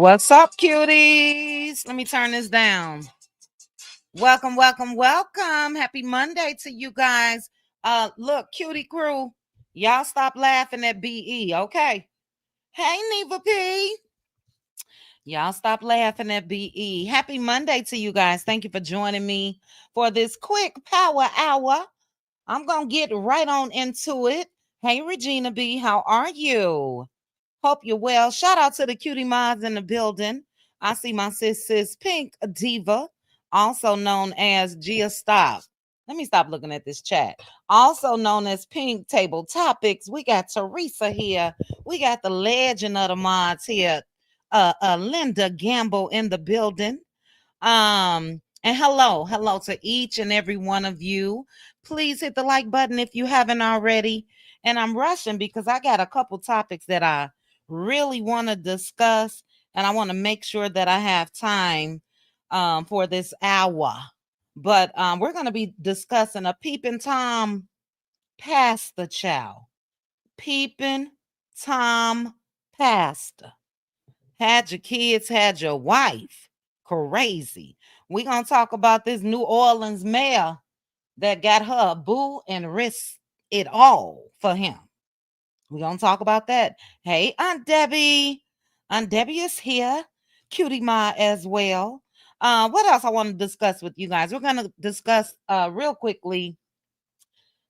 What's up, cuties? Let me turn this down. Welcome, welcome, welcome. Happy Monday to you guys. Look, cutie crew, y'all stop laughing at BE, okay? Hey, Neva P. Y'all stop laughing at BE. Happy Monday to you guys. Thank you for joining me for this quick power hour. I'm going to get right on into it. Hey, Regina B, how are you? Hope you're well. Shout out to the cutie mods in the building. I see my sis Pink Diva, also known as Gia Stop. Let me stop looking at this chat. Also known as Pink Table Topics. We got Teresa here. We got the legend of the mods here. Linda Gamble in the building. And hello to each and every one of you. Please hit the like button if you haven't already. And I'm rushing because I got a couple topics that I really want to discuss, and I want to make sure that I have time for this hour. But we're going to be discussing a Peeping Tom pastor, child. Peeping Tom pastor. Had your kids, had your wife. Crazy. We're going to talk about this New Orleans mayor that got her a boo and risked it all for him. We're going to talk about that. Hey, Aunt Debbie. Aunt Debbie is here. Cutie Ma as well. What else I want to discuss with you guys? We're going to discuss real quickly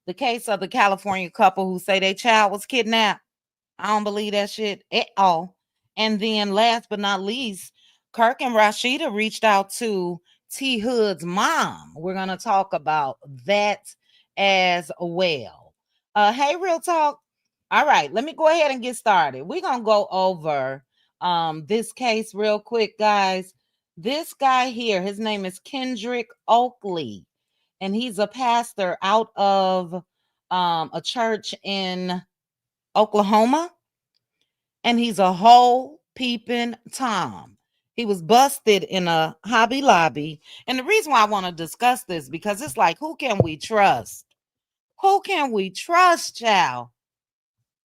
the case of the California couple who say their child was kidnapped. I don't believe that shit at all. And then last but not least, Kirk and Rasheeda reached out to T Hood's mom. We're going to talk about that as well. Hey, Real Talk. All right, let me go ahead and get started. We're going to go over this case real quick, guys. This guy here, his name is Kendrick Oakley, and he's a pastor out of a church in Oklahoma, and he's a whole peeping Tom. He was busted in a Hobby Lobby. And the reason why I want to discuss this, because it's like, who can we trust? Who can we trust, child?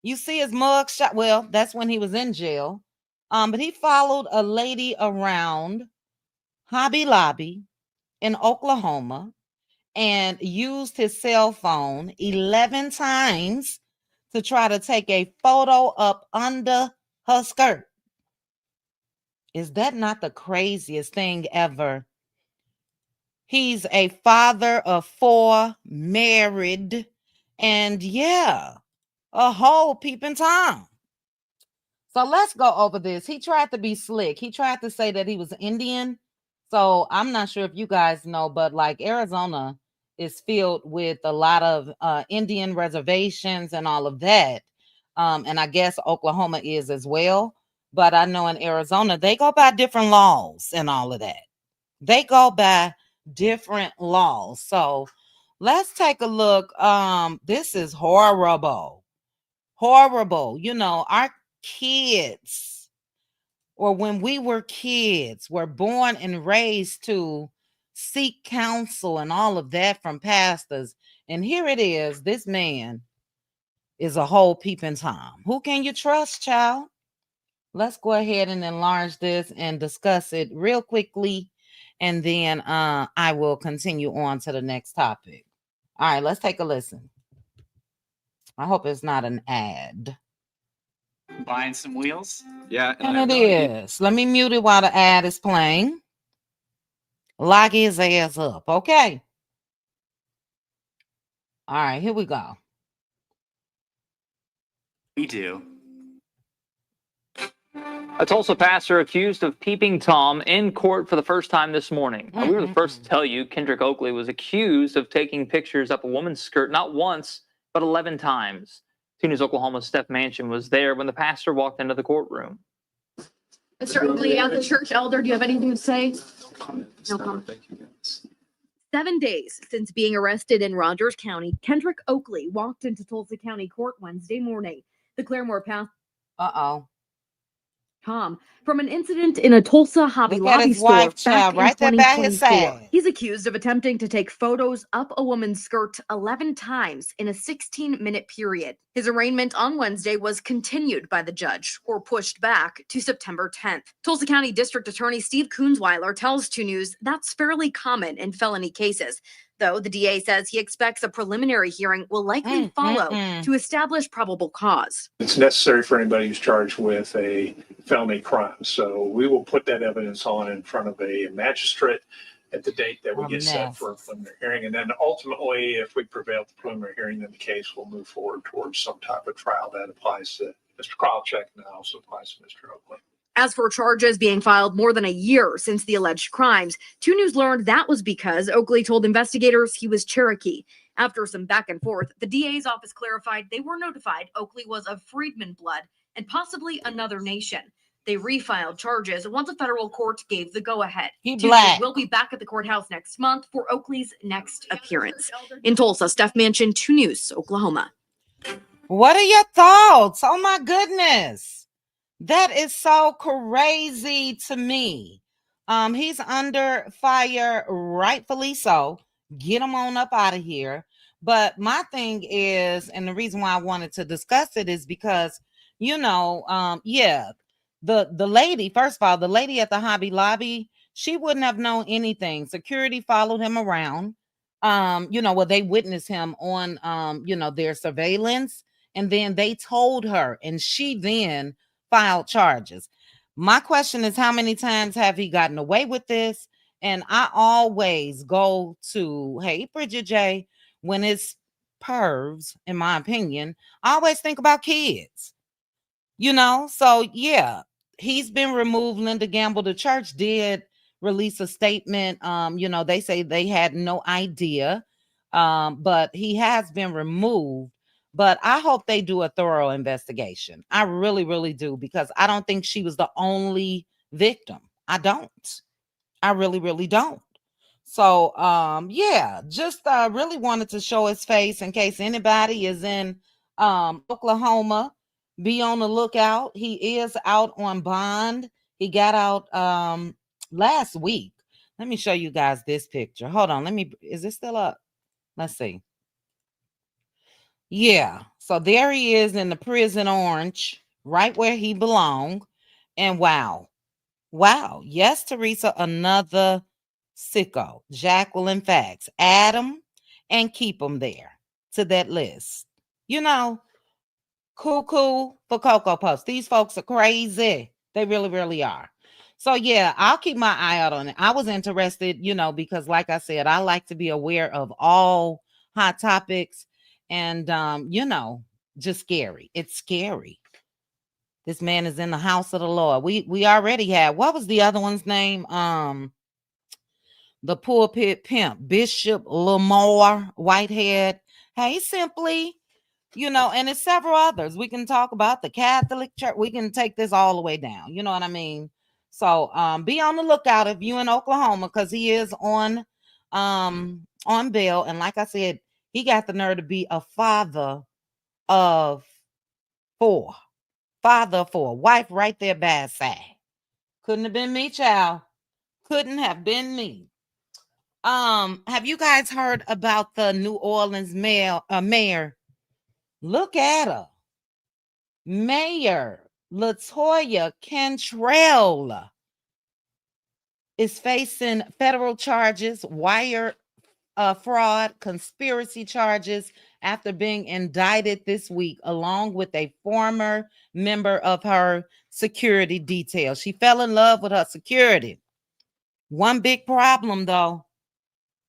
You see his mug shot. Well, that's when he was in jail. But he followed a lady around Hobby Lobby in Oklahoma and used his cell phone 11 times to try to take a photo up under her skirt. Is that not the craziest thing ever? He's a father of 4, married, and yeah, a whole peeping Tom. So let's go over this. He tried to be slick. He tried to say that he was Indian. So I'm not sure if you guys know, but like Arizona is filled with a lot of Indian reservations and all of that. And I guess Oklahoma is as well. But I know in Arizona, they go by different laws and all of that. They go by different laws. So let's take a look. This is horrible. Horrible. You know, our kids, or when we were kids, were born and raised to seek counsel and all of that from pastors. And here it is. This man is a whole peeping Tom. Who can you trust, child? Let's go ahead and enlarge this and discuss it real quickly. And then I will continue on to the next topic. All right, let's take a listen. I hope it's not an ad. Buying some wheels? Yeah. And it is. Let me mute it while the ad is playing. Lock his ass up. Okay. All right, here we go. We do. A Tulsa pastor accused of peeping Tom in court for the first time this morning. We were the first to tell you Kendrick Oakley was accused of taking pictures up a woman's skirt not once, but 11 times. T0M's Oklahoma's Steph Manchin was there when the pastor walked into the courtroom. Mr. Oakley, as a church elder, do you have anything to say? No comment. Thank you, guys. 7 days since being arrested in Rogers County, Kendrick Oakley walked into Tulsa County Court Wednesday morning. The Claremore pastor. Uh-oh. Tom from an incident in a Tulsa Hobby Look at Lobby his store wife, back child, in right there by his 2024. side. He's accused of attempting to take photos up a woman's skirt 11 times in a 16-minute period. His arraignment on Wednesday was continued by the judge, or pushed back to September 10th. Tulsa County District Attorney Steve Kunzweiler tells 2 News that's fairly common in felony cases, though the DA says he expects a preliminary hearing will likely follow to establish probable cause. It's necessary for anybody who's charged with a felony crime. So we will put that evidence on in front of a magistrate at the date that we get set for a preliminary hearing. And then ultimately, if we prevail at the preliminary hearing, then the case will move forward towards some type of trial that applies to Mr. Kralchek and that also applies to Mr. Oakley. As for charges being filed more than a year since the alleged crimes, 2 News learned that was because Oakley told investigators he was Cherokee. After some back and forth, the DA's office clarified they were notified Oakley was of freedman blood and possibly another nation. They refiled charges once a federal court gave the go-ahead. He 2 black. News will be back at the courthouse next month for Oakley's next appearance. In Tulsa, Steph Manchin, 2 News, Oklahoma. What are your thoughts? Oh my goodness. That is so crazy to me. He's under fire, rightfully so. Get him on up out of here. But my thing is, and the reason why I wanted to discuss it is because, the lady, first of all, the lady at the Hobby Lobby, she wouldn't have known anything. Security followed him around. They witnessed him on their surveillance, and then they told her, and she then filed charges. My question is, how many times have he gotten away with this? And I always go to, hey, Bridget J, when it's pervs, in my opinion, I always think about kids. So yeah, he's been removed. Linda Gamble, the church did release a statement. They say they had no idea, but he has been removed. But I hope they do a thorough investigation. I really, really do, because I don't think she was the only victim. I don't. I really, really don't. So, just really wanted to show his face in case anybody is in Oklahoma. Be on the lookout. He is out on bond. He got out last week. Let me show you guys this picture. Hold on. Is it still up? Let's see. Yeah. So there he is in the prison orange, right where he belonged. And wow. Yes, Teresa, another sicko. Jacqueline Facts. Add them and keep them there to that list. Cuckoo for Cocoa Puffs. These folks are crazy. They really, really are. So yeah, I'll keep my eye out on it. I was interested, because like I said, I like to be aware of all hot topics, and just scary. It's scary. This man is in the house of the Lord. We already had, what was the other one's name? The pulpit pimp, Bishop Lamar Whitehead. Hey, Simply. And it's several others. We can talk about the Catholic Church. We can take this all the way down. You know what I mean? So be on the lookout if you in Oklahoma, because he is on bail. And like I said, he got the nerve to be a father of 4. Father of 4. Wife right there by his side. Couldn't have been me, child. Couldn't have been me. Have you guys heard about the New Orleans mayor? Look at her. Mayor Latoya Cantrell is facing federal charges, wire fraud, conspiracy charges, after being indicted this week, along with a former member of her security detail. She fell in love with her security. One big problem, though.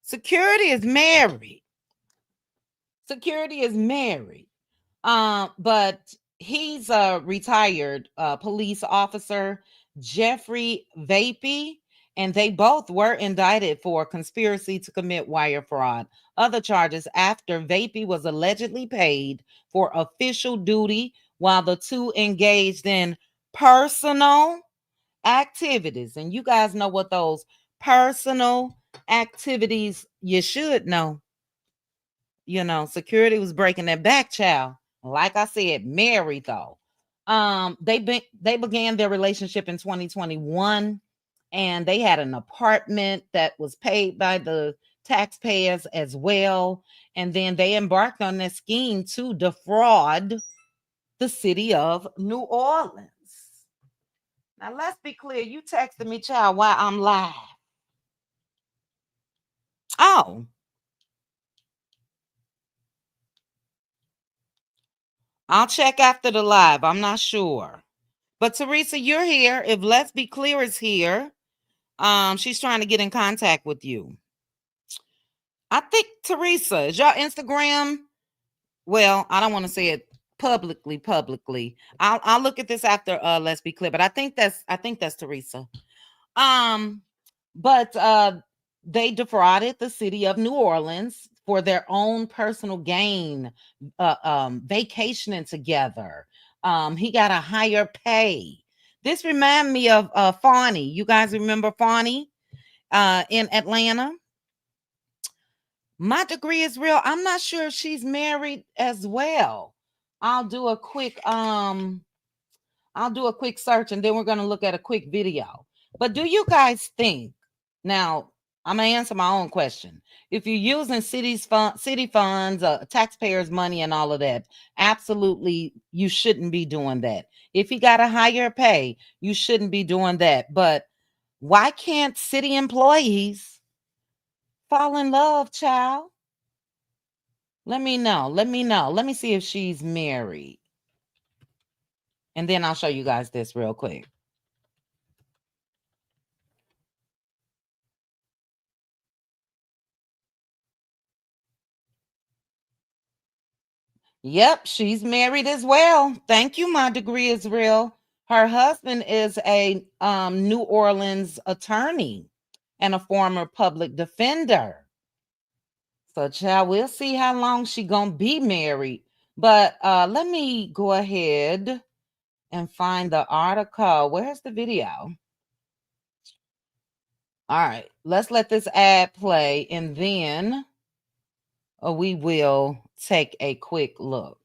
Security is married. But he's a retired police officer, Jeffrey Vapey, and they both were indicted for conspiracy to commit wire fraud. Other charges after Vapey was allegedly paid for official duty while the two engaged in personal activities. And you guys know what those personal activities, you should know. Security was breaking their back, child. Like I said, married though. They began their relationship in 2021, and they had an apartment that was paid by the taxpayers as well. And then they embarked on this scheme to defraud the city of New Orleans. Now, let's be clear. You texted me, child, while I'm live. Oh. I'll check after the live. I'm not sure. But Teresa, you're here. If Let's Be Clear is here, she's trying to get in contact with you. I think, Teresa, is your Instagram? Well, I don't want to say it publicly. I'll look at this after Let's Be Clear, but I think that's Teresa. But they defrauded the city of New Orleans for their own personal gain, vacationing together. He got a higher pay. This reminds me of Fawny. You guys remember Fawny in Atlanta? My degree is real. I'm not sure if she's married as well. I'll do a quick search, and then we're going to look at a quick video. But do you guys think, now I'm going to answer my own question. If you're using city funds, taxpayers' money and all of that, absolutely you shouldn't be doing that. If you got a higher pay, you shouldn't be doing that. But why can't city employees fall in love, child? Let me know. Let me see if she's married. And then I'll show you guys this real quick. Yep, she's married as well. Thank you. My degree is real. Her husband is a New Orleans attorney and a former public defender. So, child, we'll see how long she gonna be married. But let me go ahead and find the article. Where's the video? All right, let's let this ad play, and then we will take a quick look.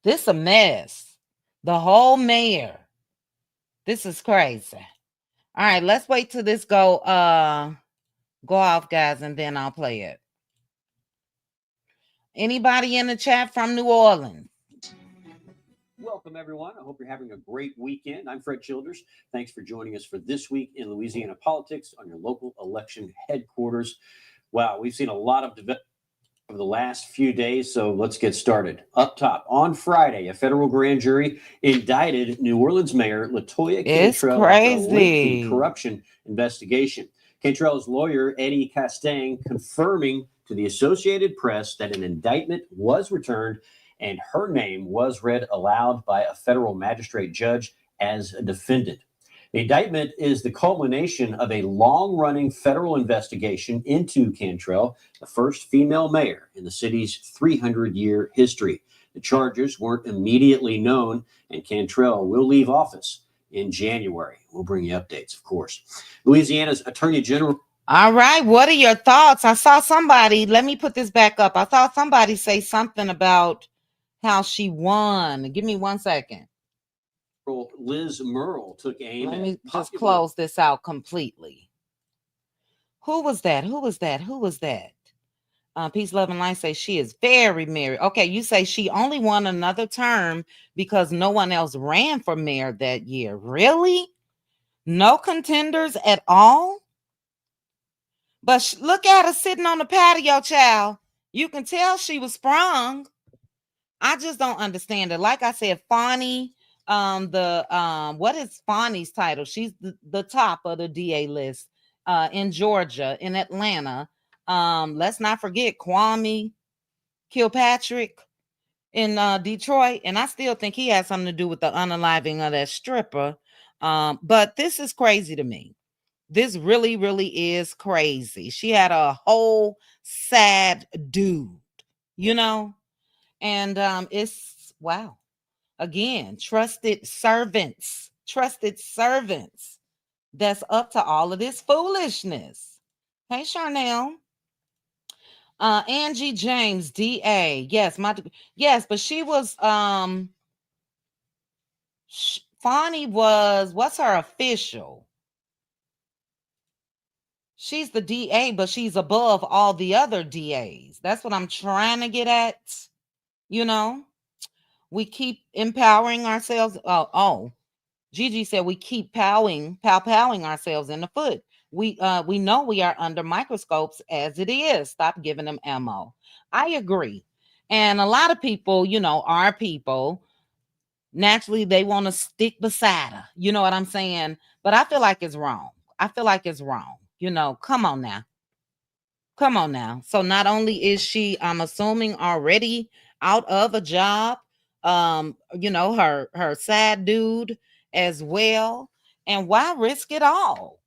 This a mess. The whole mayor. This is crazy. All right, let's wait till this go off, guys, and then I'll play it. Anybody in the chat from New Orleans? Welcome, everyone. I hope you're having a great weekend. I'm Fred Childers. Thanks for joining us for This Week in Louisiana Politics on your local election headquarters. Wow, we've seen a lot of development over the last few days, so let's get started. Up top, on Friday, a federal grand jury indicted New Orleans Mayor LaToya Cantrell after a lengthy corruption investigation. Cantrell's lawyer, Eddie Castaigne, confirming to the Associated Press that an indictment was returned and her name was read aloud by a federal magistrate judge as a defendant. The indictment is the culmination of a long-running federal investigation into Cantrell, the first female mayor in the city's 300-year history. The charges weren't immediately known, and Cantrell will leave office in January. We'll bring you updates, of course. Louisiana's Attorney General. All right, what are your thoughts? I saw somebody, let me put this back up. I saw somebody say something about how she won. Give me 1 second. Liz Merle took aim. Let me just close this out completely. Who was that? Peace, Love, and Light say she is very married. Okay, you say she only won another term because no one else ran for mayor that year. Really? No contenders at all? But look at her sitting on the patio, child. You can tell she was sprung. I just don't understand it. Like I said, Fawny, what is Fawny's title? She's the top of the DA list in Georgia, in Atlanta. Let's not forget Kwame Kilpatrick in Detroit, and I still think he has something to do with the unaliving of that stripper. But this is crazy to me. This really, really is crazy. She had a whole sad dude, you know, and it's wow. Again, trusted servants that's up to all of this foolishness. Hey, Charnel. Angie James, DA. Yes, but she was Fani was, what's her official? She's the DA, but she's above all the other DAs. That's what I'm trying to get at. You know, we keep empowering ourselves. Gigi said we keep powing ourselves in the foot. We know we are under microscopes as it is. Stop giving them ammo. I agree. And a lot of people, you know, our people, naturally they want to stick beside her. You know what I'm saying? But I feel like it's wrong. You know, come on now. So not only is she, I'm assuming, already out of a job, you know, her sad dude as well. And why risk it all?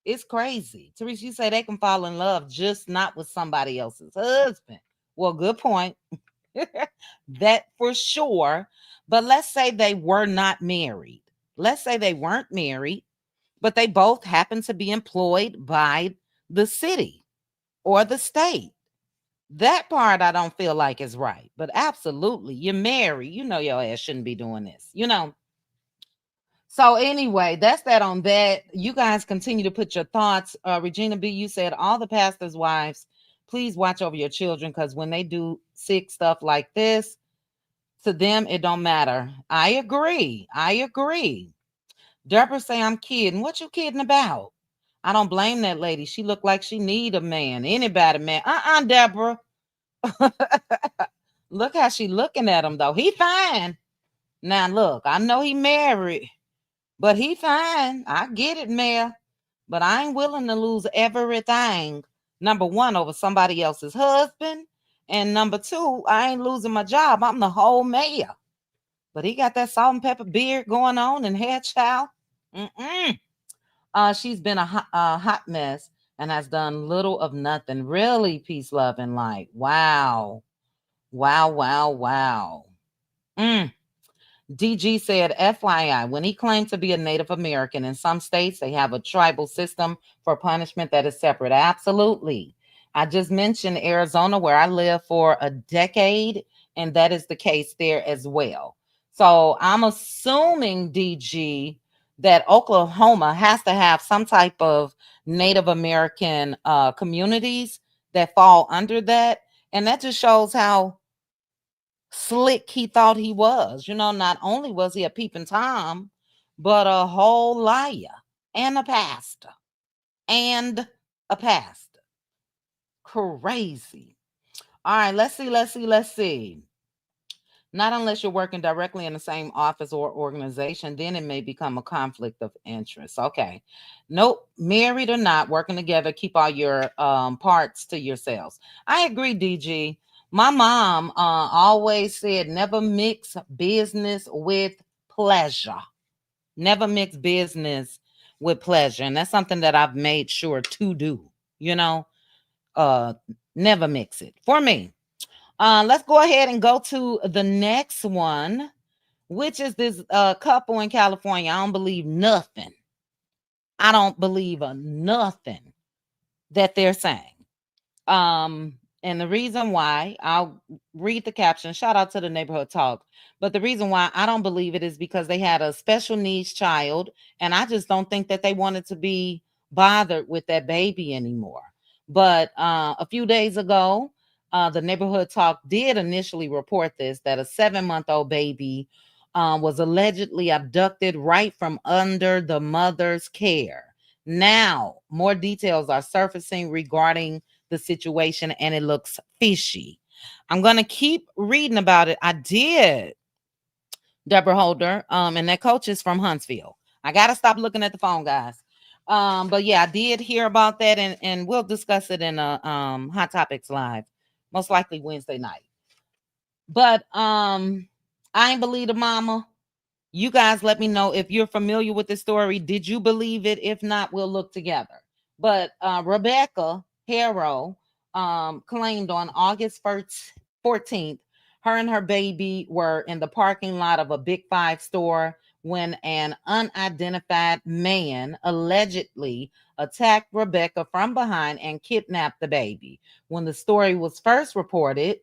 It's crazy. Teresa, you say they can fall in love, just not with somebody else's husband. Well, good point. That for sure. But let's say they were not married. Let's say they weren't married, but they both happen to be employed by the city or the state. That part I don't feel like is right. But absolutely, you're married. You know your ass shouldn't be doing this, you know. So anyway, that's that on that. You guys continue to put your thoughts. Regina B, you said all the pastors' wives, please watch over your children, because when they do sick stuff like this, to them, it don't matter. I agree. Deborah say, I'm kidding. What you kidding about? I don't blame that lady. She looked like she need a man. Anybody, man. Deborah. Look how she looking at him, though. He fine. Now, look, I know he married, but he fine. I get it, Mayor. But I ain't willing to lose everything. Number one, over somebody else's husband. And number two, I ain't losing my job. I'm the whole mayor. But he got that salt and pepper beard going on and hair child. She's been a hot mess and has done little of nothing. Really, peace, love, and light. Wow. DG said, FYI, when he claimed to be a Native American, in some states, they have a tribal system for punishment that is separate. Absolutely. I just mentioned Arizona, where I lived for a decade, and that is the case there as well. So I'm assuming, DG, that Oklahoma has to have some type of Native American communities that fall under that. And that just shows how slick he thought he was. You know, not only was he a peeping Tom, but a whole liar and a pastor. Crazy. All right, let's see. Not unless you're working directly in the same office or organization, then it may become a conflict of interest. Okay. Nope. Married or not, working together, keep all your parts to yourselves. I agree, DG. My mom always said, never mix business with pleasure. Never mix business with pleasure. And that's something that I've made sure to do, you know, never mix it for me. Let's go ahead and go to the next one, which is this couple in California. I don't believe nothing. I don't believe nothing that they're saying. And the reason why, I'll read the caption. Shout out to the Neighborhood Talk. But the reason why I don't believe it is because they had a special needs child, and I just don't think that they wanted to be bothered with that baby anymore. But a few days ago, the Neighborhood Talk did initially report this, that a 7-month-old baby was allegedly abducted right from under the mother's care. Now, more details are surfacing regarding the situation, and it looks fishy. I'm going to keep reading about it. I did, Deborah Holder, and that coach is from Huntsville. I got to stop looking at the phone, guys. But yeah, I did hear about that, and we'll discuss it in a Hot Topics Live, most likely Wednesday night. But I ain't believe the mama. You guys let me know if you're familiar with this story. Did you believe it? If not, we'll look together. But Rebecca Harrow claimed on August 14th, her and her baby were in the parking lot of a Big Five store when an unidentified man allegedly attacked Rebecca from behind and kidnapped the baby. When the story was first reported,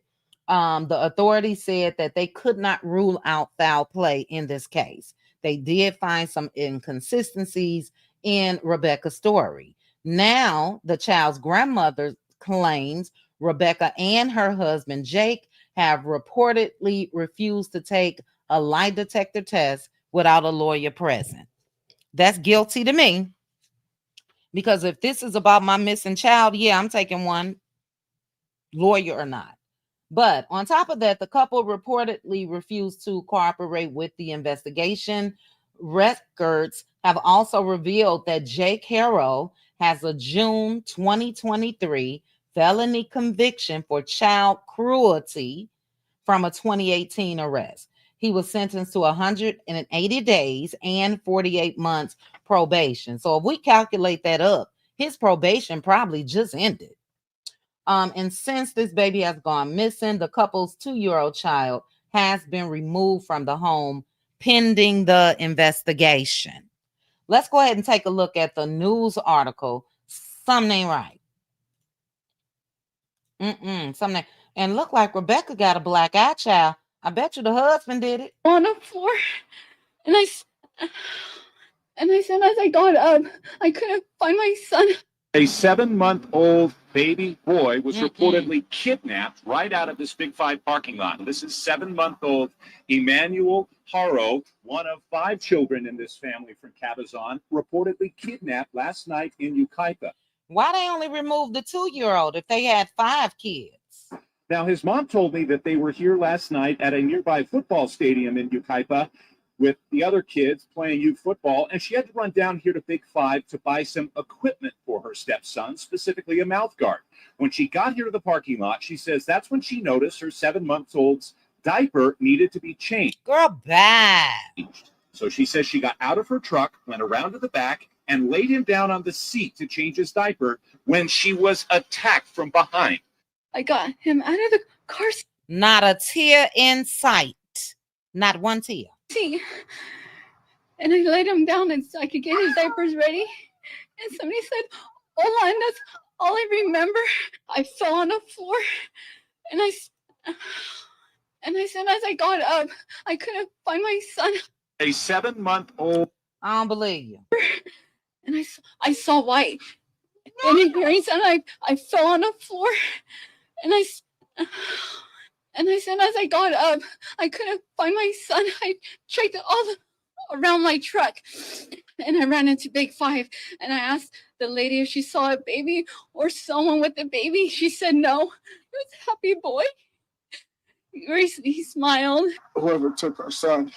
The authorities said that they could not rule out foul play in this case. They did find some inconsistencies in Rebecca's story. Now, the child's grandmother claims Rebecca and her husband, Jake, have reportedly refused to take a lie detector test without a lawyer present. That's guilty to me. Because if this is about my missing child, yeah, I'm taking one, lawyer or not. But on top of that, the couple reportedly refused to cooperate with the investigation. Records have also revealed that Jake Harrow has a June 2023 felony conviction for child cruelty from a 2018 arrest. He was sentenced to 180 days and 48 months probation. So if we calculate that up, his probation probably just ended. And since this baby has gone missing, the couple's 2-year-old child has been removed from the home pending the investigation. Let's go ahead and take a look at the news article. Something ain't right. Something. And look like Rebecca got a black eye, child. I bet you the husband did it. On the floor, and I said as I got up, I couldn't find my son. A 7-month-old baby boy was reportedly kidnapped right out of this Big Five parking lot. This is 7-month-old Emmanuel Haro, one of 5 children in this family from Cabazon, reportedly kidnapped last night in Yucaipa. Why they only removed the 2-year-old if they had 5 kids? Now, his mom told me that they were here last night at a nearby football stadium in Yucaipa with the other kids playing youth football, and she had to run down here to Big Five to buy some equipment for her stepson, specifically a mouth guard. When she got here to the parking lot, she says that's when she noticed her 7-month-old's diaper needed to be changed. Girl, bad. So she says she got out of her truck, went around to the back, and laid him down on the seat to change his diaper when she was attacked from behind. I got him out of the car Not a tear in sight. Not one tear. seat, and I laid him down and so I could get his diapers ready. And somebody said, "Hola," and that's all I remember. I fell on the floor, and I said as I got up, I couldn't find my son. A 7-month-old. I don't believe you. And I saw white. And in hearing sound, I fell on the floor, and I said as I got up, I couldn't find my son. I checked all around my truck, and I ran into Big Five, and I asked the lady if she saw a baby or someone with a baby. She said no. It was a happy boy. He smiled. Whoever took our son.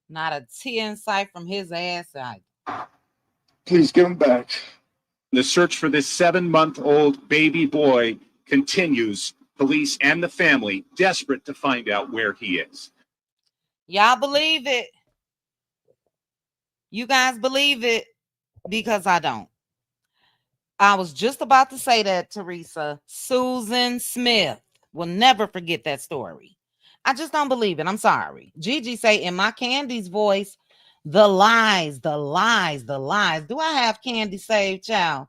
Not a tear in sight from his ass. Please give him back. The search for this 7-month-old baby boy continues. Police and the family desperate to find out where he is. Y'all believe it? You guys believe it? Because I don't. I was just about to say that, Teresa. Susan Smith will never forget that story. I just don't believe it. I'm sorry. Gigi say in my Candy's voice, the lies, the lies, the lies. Do I have Candy saved, child?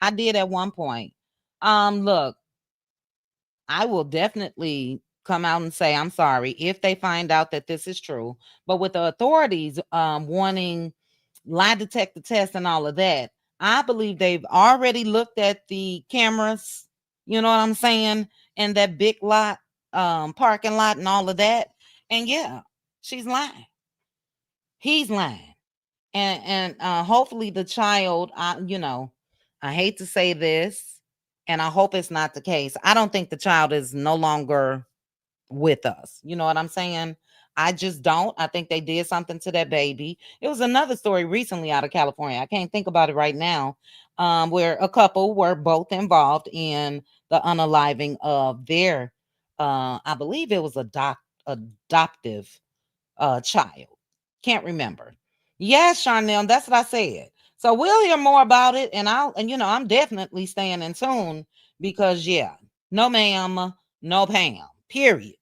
I did at one point. Look, I will definitely come out and say I'm sorry if they find out that this is true. But with the authorities wanting lie detector tests and all of that, I believe they've already looked at the cameras, you know what I'm saying, and that big lot, parking lot and all of that. And yeah, she's lying. He's lying. And hopefully the child, I hate to say this, and I hope it's not the case. I don't think the child is no longer with us. You know what I'm saying? I just don't. I think they did something to that baby. It was another story recently out of California. I can't think about it right now, where a couple were both involved in the unaliving of their, I believe it was adoptive child. Can't remember. Yes, Charnel, that's what I said. So we'll hear more about it, and I'm definitely staying in tune because yeah, no ma'am, no Pam. Period.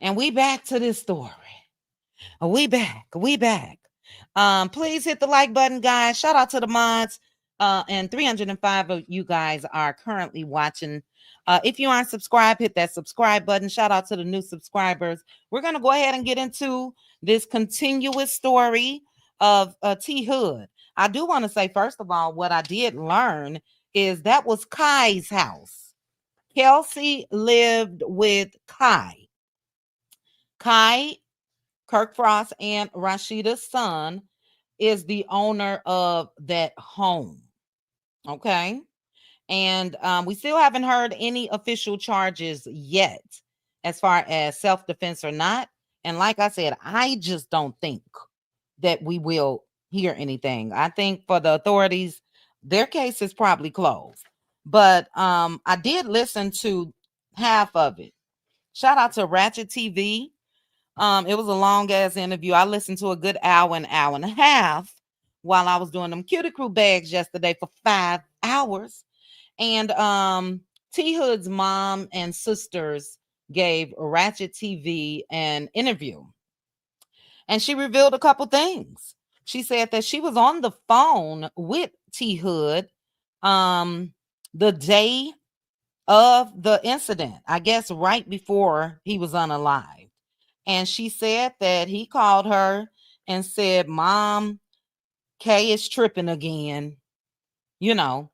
And we back to this story. We back. Please hit the like button, guys. Shout out to the mods. and 305 of you guys are currently watching. If you aren't subscribed, hit that subscribe button. Shout out to the new subscribers. We're going to go ahead and get into this continuous story of T Hood. I do want to say, first of all, what I did learn is that was Kai's house. Kelsey lived with Kai. Kai, Kirk Frost, and Rasheeda's son is the owner of that home. Okay. And we still haven't heard any official charges yet as far as self-defense or not. And like I said, I just don't think that we will hear anything. I think for the authorities, their case is probably closed. But I did listen to half of it. Shout out to Ratchet TV. It was a long ass interview. I listened to a good hour and a half while I was doing them Cutie Crew bags yesterday for 5 hours. And T Hood's mom and sisters gave Ratchet TV an interview. And she revealed a couple things. She said that she was on the phone with T Hood the day of the incident, I guess right before he was unalived. And she said that he called her and said, "Mom, Kay is tripping again," you know.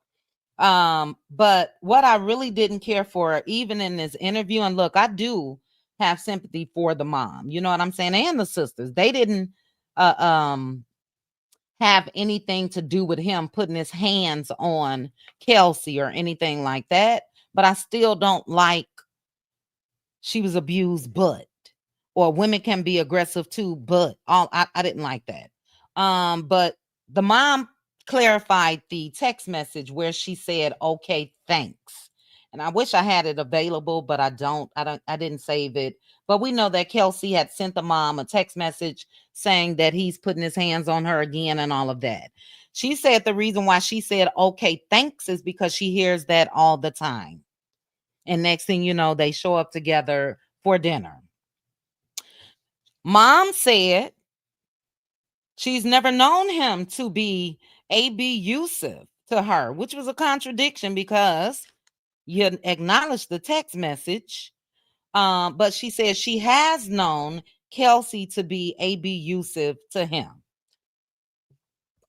But what I really didn't care for, even in this interview, and look, I do have sympathy for the mom, you know what I'm saying, and the sisters. They didn't have anything to do with him putting his hands on Kelsey or anything like that. But I still don't like she was abused, or women can be aggressive too, but I didn't like that. But the mom clarified the text message where she said, "Okay, thanks." And I wish I had it available, but I didn't save it. But we know that Kelsey had sent the mom a text message saying that he's putting his hands on her again and all of that. She said the reason why she said, "Okay, thanks," is because she hears that all the time. And next thing you know, they show up together for dinner. Mom said she's never known him to be abusive to her, which was a contradiction because you acknowledged the text message. But she says she has known Kelsey to be abusive to him.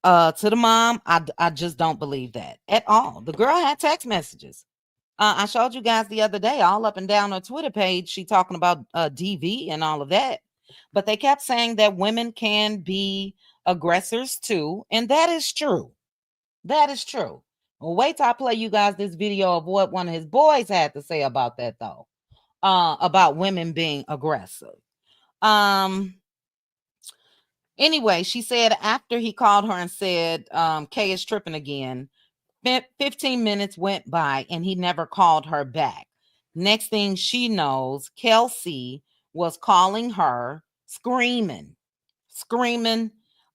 To the mom, I just don't believe that at all. The girl had text messages. I showed you guys the other day, all up and down her Twitter page, she talking about DV and all of that. But they kept saying that women can be aggressors too, and that is true. That is true. Well, wait till I play you guys this video of what one of his boys had to say about that, though, about women being aggressive. Anyway, she said after he called her and said, Kay is tripping again, 15 minutes went by and he never called her back. Next thing she knows, Kelsey was calling her screaming,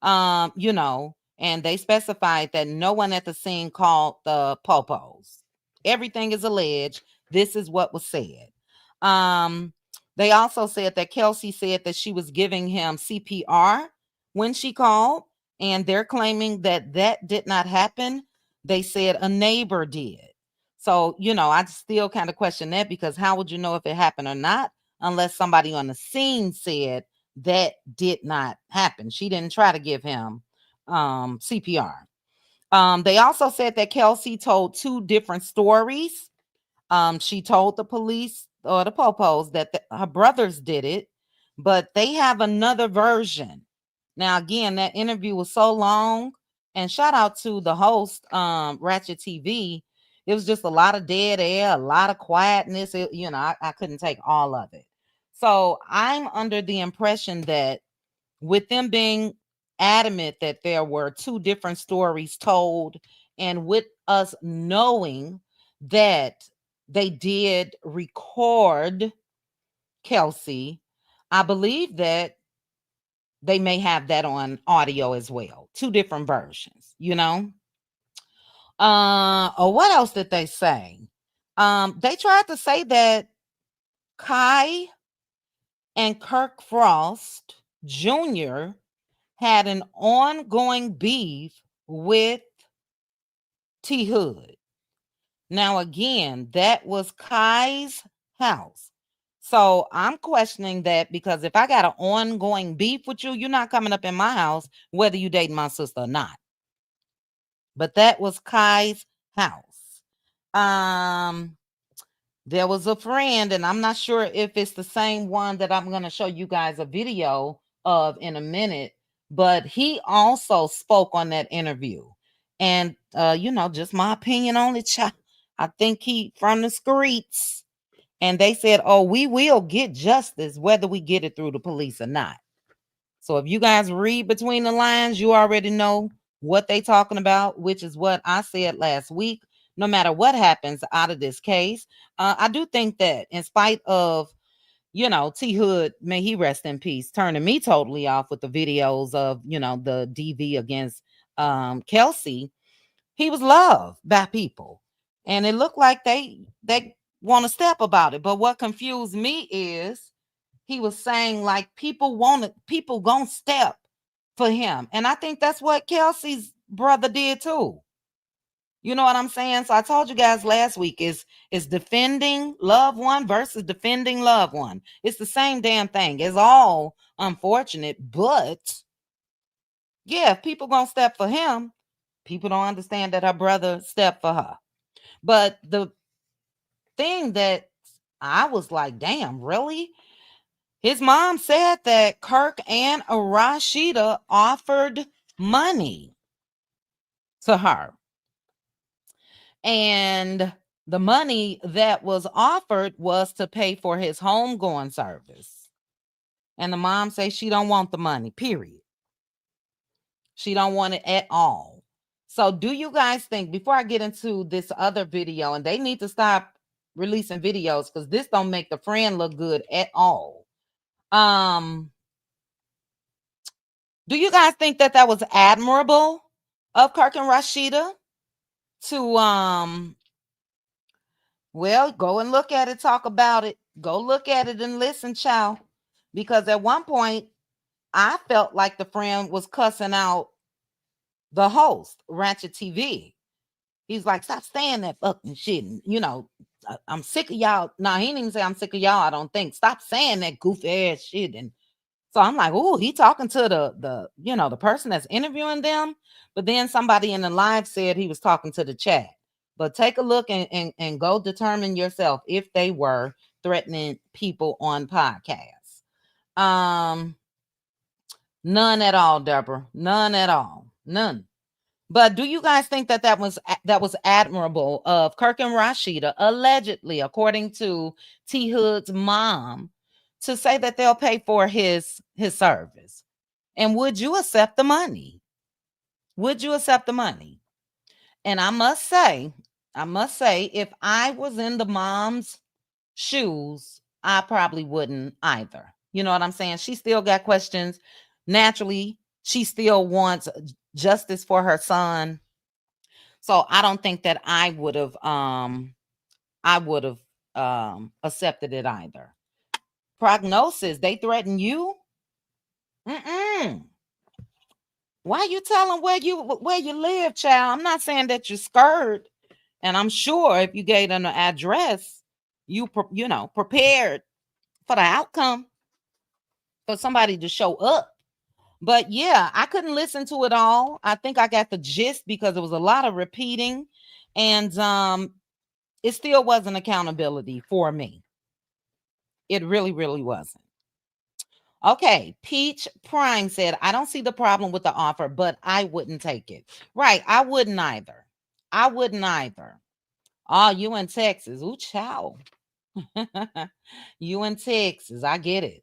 and they specified that no one at the scene called the popos. Everything is alleged. This is what was said. They also said that Kelsey said that she was giving him CPR when she called, and they're claiming that that did not happen. They said a neighbor did. So, I still kind of question that, because how would you know if it happened or not unless somebody on the scene said that did not happen? She didn't try to give him CPR. They also said that Kelsey told 2 different stories. She told the police or the popos that her brothers did it, but they have another version. Now, again, that interview was so long, and shout out to the host, Ratchet TV. It was just a lot of dead air, a lot of quietness. I couldn't take all of it. So I'm under the impression that with them being adamant that there were 2 different stories told, and with us knowing that they did record Kelsey, I believe that they may have that on audio as well. 2 different versions, Or what else did they say? They tried to say that Kai and Kirk Frost Jr. had an ongoing beef with T Hood. Now, again, that was Kai's house. So I'm questioning that, because if I got an ongoing beef with you, you're not coming up in my house, whether you dating my sister or not. But that was Kai's house. There was a friend, and I'm not sure if it's the same one that I'm going to show you guys a video of in a minute, but he also spoke on that interview. And, just my opinion on it, I think he from the streets. And they said, oh, we will get justice, whether we get it through the police or not. So if you guys read between the lines, you already know what they talking about, which is what I said last week. No matter what happens out of this case, I do think that in spite of, T Hood, may he rest in peace, turning me totally off with the videos of, the DV against Kelsey, he was loved by people. And it looked like they want to step about it. But what confused me is he was saying like people gonna step for him. And I think that's what Kelsey's brother did too. You know what I'm saying? So I told you guys last week is defending loved one versus defending loved one. It's the same damn thing. It's all unfortunate, but yeah, if people gonna step for him, people don't understand that her brother stepped for her. But the thing that I was like, damn, really? His mom said that Kirk and Rasheeda offered money to her. And the money that was offered was to pay for his homegoing service. And the mom says she don't want the money, period. She don't want it at all. So do you guys think, before I get into this other video, and they need to stop releasing videos because this don't make the friend look good at all. Do you guys think that was admirable of Kirk and Rasheeda to well, go and look at it, talk about it, go look at it and listen, child. Because at one point I felt like the friend was cussing out the host, Ratchet TV. He's like, stop saying that fucking shit. And, I'm sick of y'all. Nah, he didn't even say I'm sick of y'all, I don't think. Stop saying that goofy ass shit. And so I'm like, oh, he talking to the person that's interviewing them. But then somebody in the live said he was talking to the chat. But take a look and go determine yourself if they were threatening people on podcasts. None at all, Deborah. None at all. None. But do you guys think that was admirable of Kirk and Rasheeda, allegedly, according to T Hood's mom, to say that they'll pay for his service? And would you accept the money? Would you accept the money? And I must say, if I was in the mom's shoes, I probably wouldn't either. You know what I'm saying? She still got questions. Naturally, she still wants justice for her son. So I don't think that I would have accepted it either. Prognosis, they threaten you? Why you telling where you live, child? I'm not saying that you're scared. And I'm sure if you gave them an address, you prepared for the outcome for somebody to show up. But yeah, I couldn't listen to it all. I think I got the gist because there was a lot of repeating, and it still wasn't accountability for me. It really, really wasn't. Okay, Peach Prime said, I don't see the problem with the offer, but I wouldn't take it. Right, I wouldn't either. Oh, you in Texas. Ooh, child. You in Texas. I get it.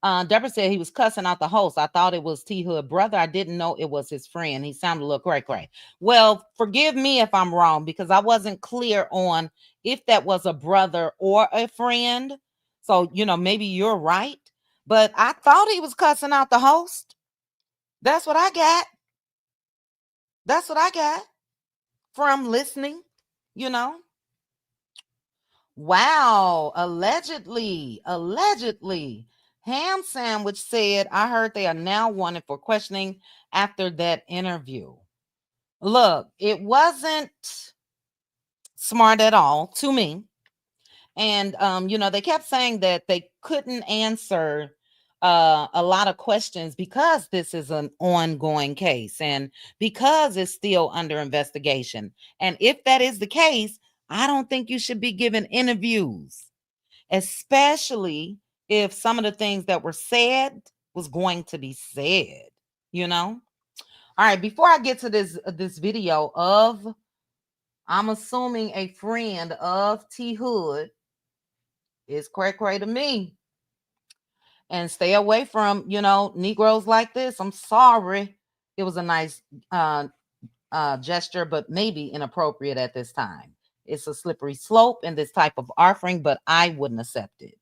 Deborah said he was cussing out the host. I thought it was T Hood brother. I didn't know it was his friend. He sounded a little cray. Well, forgive me if I'm wrong because I wasn't clear on if that was a brother or a friend. So, maybe you're right. But I thought he was cussing out the host. That's what I got from listening, Wow. Allegedly. Ham Sandwich said, I heard they are now wanted for questioning after that interview. Look, it wasn't smart at all to me. And they kept saying that they couldn't answer a lot of questions because this is an ongoing case and because it's still under investigation. And if that is the case, I don't think you should be giving interviews, especially if some of the things that were said was going to be said, All right, before I get to this video of, I'm assuming, a friend of T Hood, is cray to me. And stay away from, Negroes like this. I'm sorry. It was a nice gesture, but maybe inappropriate at this time. It's a slippery slope in this type of offering, but I wouldn't accept it.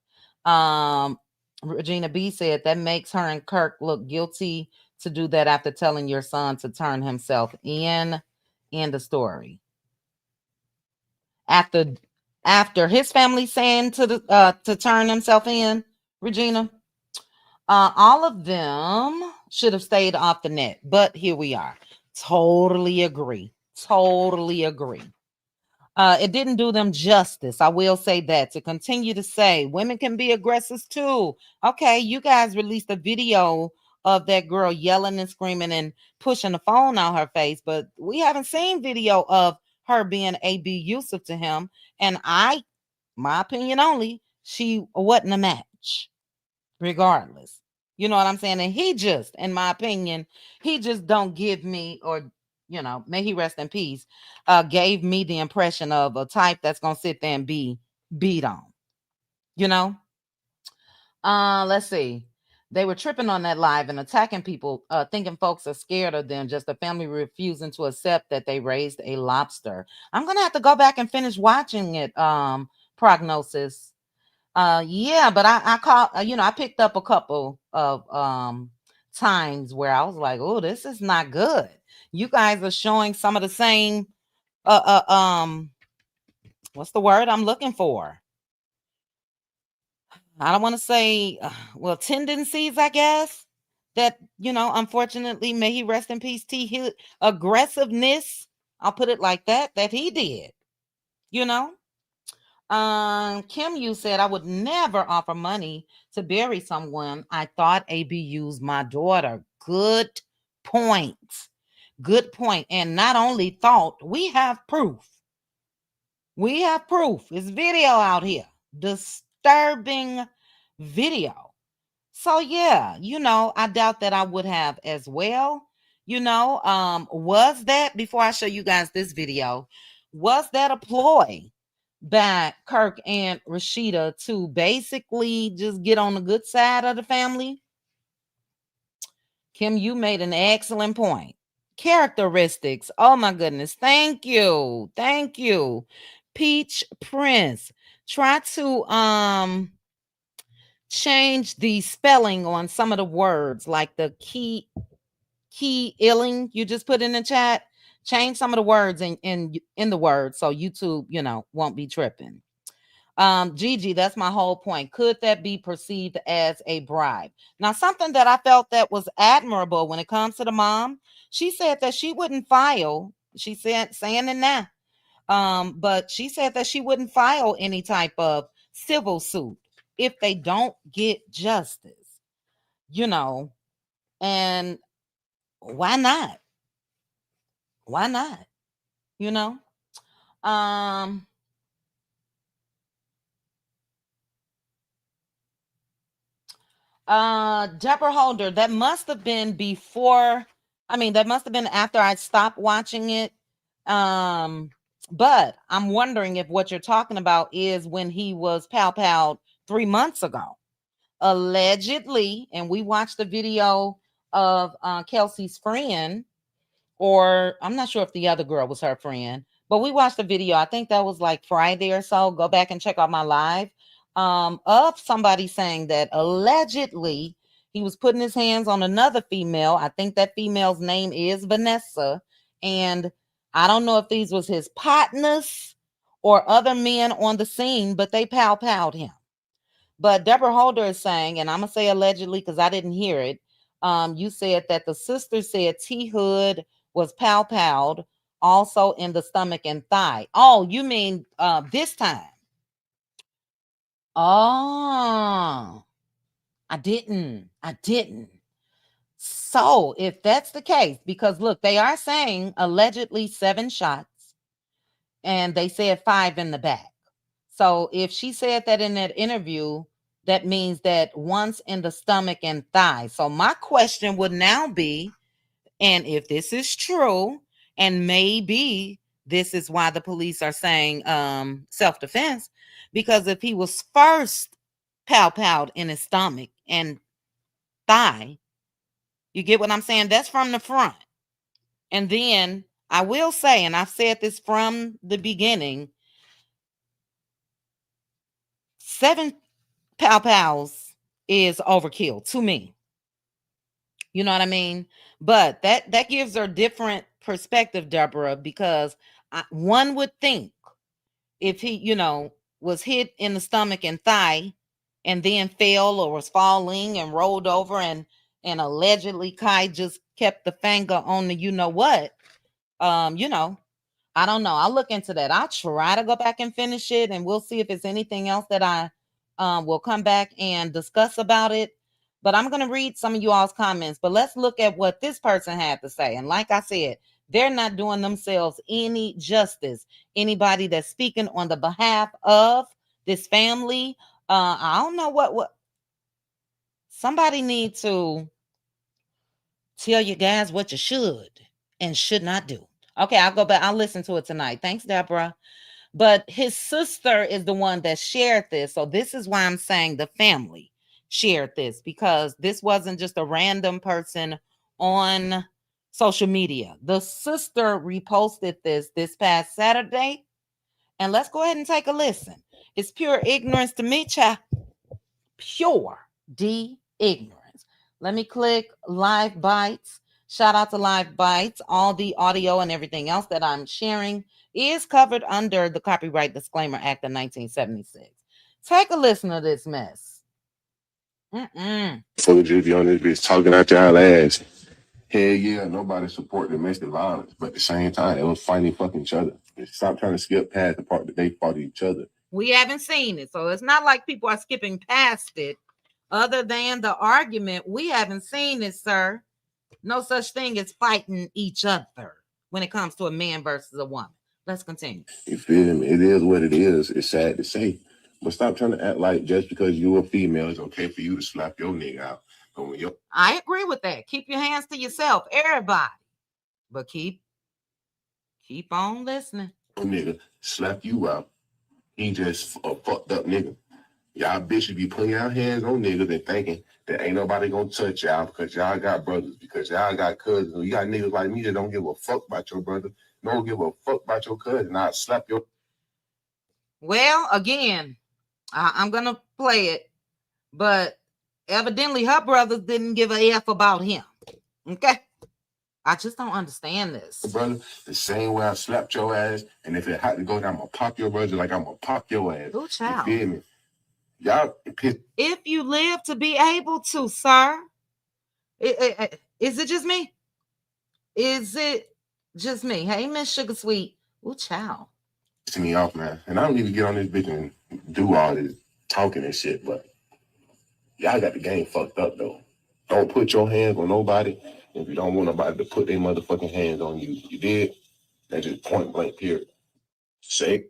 Regina B said that makes her and Kirk look guilty to do that after telling your son to turn himself in the story. After his family saying to turn himself in, Regina, all of them should have stayed off the net, but here we are. Totally agree. It didn't do them justice. I will say that. To continue to say women can be aggressors too. Okay, you guys released a video of that girl yelling and screaming and pushing the phone out her face, but we haven't seen video of her being abusive to him. And my opinion only, she wasn't a match regardless. You know what I'm saying? And he just, in my opinion, he just don't give me, or may he rest in peace, gave me the impression of a type that's gonna sit there and be beat on. Let's see. They were tripping on that live and attacking people, thinking folks are scared of them, just a family refusing to accept that they raised a lobster. I'm gonna have to go back and finish watching it. Prognosis. Yeah, but I caught, I picked up a couple of times where I was like, oh, this is not good. You guys are showing some of the same what's the word I'm looking for? I don't want to say tendencies, I guess, that unfortunately, may he rest in peace, aggressiveness, I'll put it like that he did. Kim, you said I would never offer money to bury someone I thought abused my daughter. Good point. And not only thought, we have proof. It's video out here. Disturbing video. So yeah, I doubt that I would have as well. Was that, before I show you guys this video, was that a ploy by Kirk and Rasheeda to basically just get on the good side of the family? Kim, you made an excellent point. Characteristics. Oh my goodness. Thank you. Peach Prince. Try to change the spelling on some of the words, like the key illing you just put in the chat. Change some of the words in the words so YouTube, won't be tripping. Gigi, that's my whole point. Could that be perceived as a bribe? Now, something that I felt that was admirable when it comes to the mom, she said that she wouldn't file. She said, saying it now. But she said that she wouldn't file any type of civil suit if they don't get justice. And why not? Deborah Holder, that must have been before. That must have been after I stopped watching it. But I'm wondering if what you're talking about is when he was pow 3 months ago, allegedly. And we watched the video of Kelsey's friend, or I'm not sure if the other girl was her friend, but we watched the video. I think that was like Friday or so. Go back and check out my live of somebody saying that allegedly he was putting his hands on another female. I think that female's name is Vanessa. And I don't know if these was his partners or other men on the scene, but they pow-powed him. But Deborah Holder is saying, and I'm going to say allegedly because I didn't hear it. You said that the sister said T Hood was pow-powed, also in the stomach and thigh. Oh, you mean this time? Oh, I didn't. So if that's the case, because look, they are saying allegedly 7 shots, and they said 5 in the back. So if she said that in that interview, that means that once in the stomach and thigh. So my question would now be, and if this is true, and maybe this is why the police are saying self-defense, because if he was first pow-powed in his stomach and thigh, you get what I'm saying? That's from the front. And then I will say, and I've said this from the beginning, 7 pow-pows is overkill to me. You know what I mean? But that gives her different perspective, Deborah, because one would think if he, was hit in the stomach and thigh and then fell or was falling and rolled over and allegedly Kai just kept the finger on the what, I don't know. I'll look into that. I'll try to go back and finish it, and we'll see if it's anything else that I will come back and discuss about it. But I'm going to read some of you all's comments. But let's look at what this person had to say. And like I said, they're not doing themselves any justice. Anybody that's speaking on the behalf of this family, I don't know what somebody needs to tell you guys what you should and should not do. Okay, I'll go back. I'll listen to it tonight. Thanks, Deborah. But his sister is the one that shared this. So this is why I'm saying the family shared this, because this wasn't just a random person on social media. The sister reposted this past Saturday. And let's go ahead and take a listen. It's pure ignorance to me, child. Pure ignorance. Let me click Live Bites. Shout out to Live Bites. All the audio and everything else that I'm sharing is covered under the Copyright Disclaimer Act of 1976. Take a listen to this mess. So just be on this bitch talking out y'all ass. Hell yeah, nobody support domestic violence, but at the same time, they was fighting fucking each other. Stop trying to skip past the part that they fought each other. We haven't seen it, so it's not like people are skipping past it. Other than the argument, we haven't seen it, sir. No such thing as fighting each other when it comes to a man versus a woman. Let's continue. You feel me? It is what it is. It's sad to say. But stop trying to act like just because you're a female, it's okay for you to slap your nigga out. But when I agree with that. Keep your hands to yourself, everybody. But keep on listening. Your nigga slap you out. He just a fucked up nigga. Y'all bitches be putting y'all hands on niggas and thinking that ain't nobody gonna touch y'all because y'all got brothers, because y'all got cousins. You got niggas like me that don't give a fuck about your brother. Don't give a fuck about your cousin. I'll slap your... Well, again, I'm going to play it, but evidently her brothers didn't give a F about him. Okay? I just don't understand this. Brother, the same way I slapped your ass, and if it had to go down, I'm going to pop your brother like I'm going to pop your ass. Ooh, child. You feel me? Y'all pissed. If you live to be able to, sir, is it just me? Is it just me? Hey, Miss Sugar Sweet. Ooh, child. To me off, man. And I don't even get on this bitch and do all this talking and shit, but y'all got the game fucked up, though. Don't put your hands on nobody if you don't want nobody to put their motherfucking hands on you. You did? That's just point blank, period. Say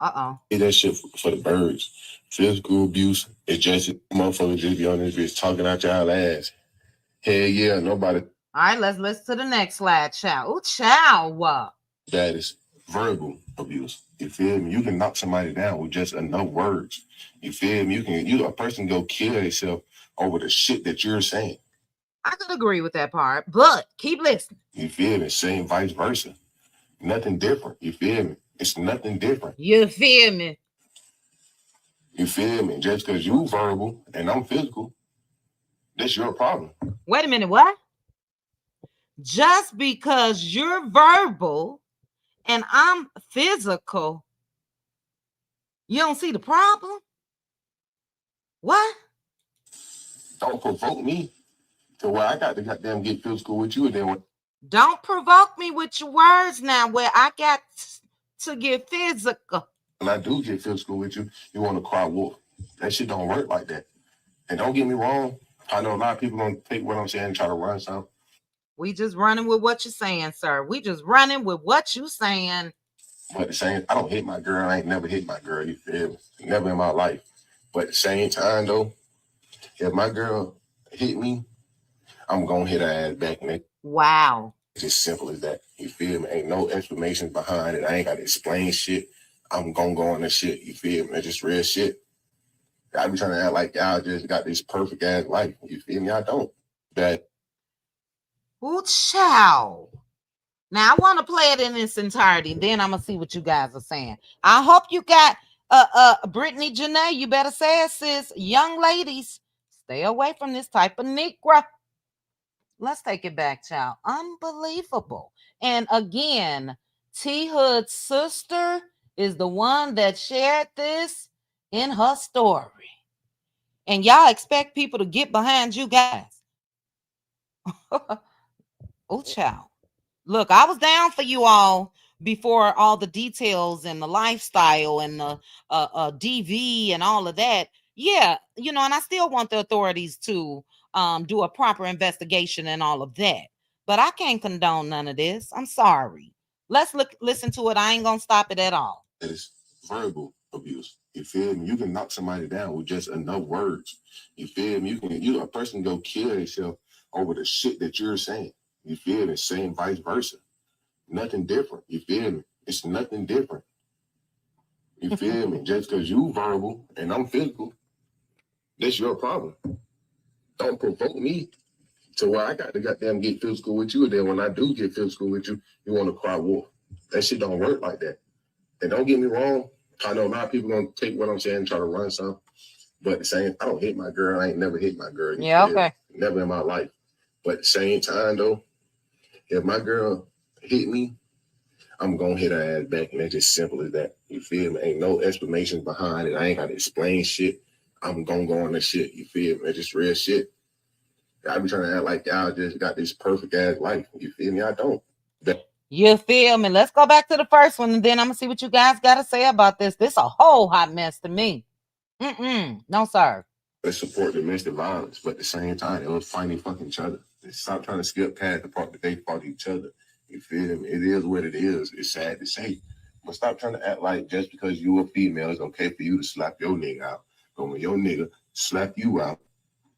that shit for the birds. Physical abuse is just motherfuckers just be on this bitch talking out y'all ass. Hell yeah, nobody. All right, let's listen to the next slide, child. Ooh, child. That is verbal abuse. You feel me? You can knock somebody down with just enough words. You feel me? A person go kill themselves over the shit that you're saying. I could agree with that part, but keep listening. You feel me? Same vice versa. Nothing different. You feel me? It's nothing different. You feel me? You feel me? Just because you verbal and I'm physical, that's your problem. Wait a minute, what? Just because you're verbal and I'm physical, you don't see the problem? What? Don't provoke me to where I got to goddamn get physical with you and then Don't provoke me with your words now where I got to get physical. When I do get physical with you, you want to cry wolf. That shit don't work like that. And don't get me wrong, I know a lot of people gonna take what I'm saying and try to run something. We just running with what you're saying, sir. We just running with what you saying. But at the same, I don't hit my girl. I ain't never hit my girl. You feel me? Never in my life. But at the same time, though, if my girl hit me, I'm gonna hit her ass back, nigga. Wow. It's as simple as that. You feel me? Ain't no explanations behind it. I ain't got to explain shit. I'm gonna go on the shit. You feel me? It's just real shit. I be trying to act like y'all just got this perfect ass life. You feel me? I don't. That. Ooh, child. Now I want to play it in its entirety. Then I'm gonna see what you guys are saying. I hope you got Brittany Janae. You better say it, sis. Young ladies, stay away from this type of Negro. Let's take it back, child. Unbelievable. And again, T Hood's sister is the one that shared this in her story. And y'all expect people to get behind you guys. Oh, child. Look, I was down for you all before all the details and the lifestyle and the DV and all of that. Yeah, and I still want the authorities to do a proper investigation and all of that. But I can't condone none of this. I'm sorry. Let's listen to it. I ain't gonna stop it at all. It's verbal abuse. You feel me? You can knock somebody down with just enough words. You feel me? A person go kill themselves over the shit that you're saying. You feel me? Same vice versa. Nothing different. You feel me? It's nothing different. You feel me? Just because you verbal and I'm physical, that's your problem. Don't provoke me to where I got to goddamn get physical with you. And then when I do get physical with you, you want to cry wolf. That shit don't work like that. And don't get me wrong, I know a lot of people gonna take what I'm saying and try to run something. But at the same, I don't hit my girl. I ain't never hit my girl. Yeah, okay. Never in my life. But at the same time, though, if my girl hit me, I'm gonna hit her ass back, and it's just simple as that. You feel me? Ain't no explanations behind it. I ain't gotta explain shit. I'm gonna go on the shit. You feel me? It's just real shit. I be trying to act like y'all just got this perfect ass life. You feel me? I don't. You feel me? Let's go back to the first one, and then I'm gonna see what you guys got to say about this. This a whole hot mess to me. No, sir. They support domestic violence, but at the same time, they was fighting fucking each other. They stop trying to skip past the part that they fought each other. You feel me? It is what it is. It's sad to say. But stop trying to act like just because you a female, it's okay for you to slap your nigga out. But when your nigga slap you out,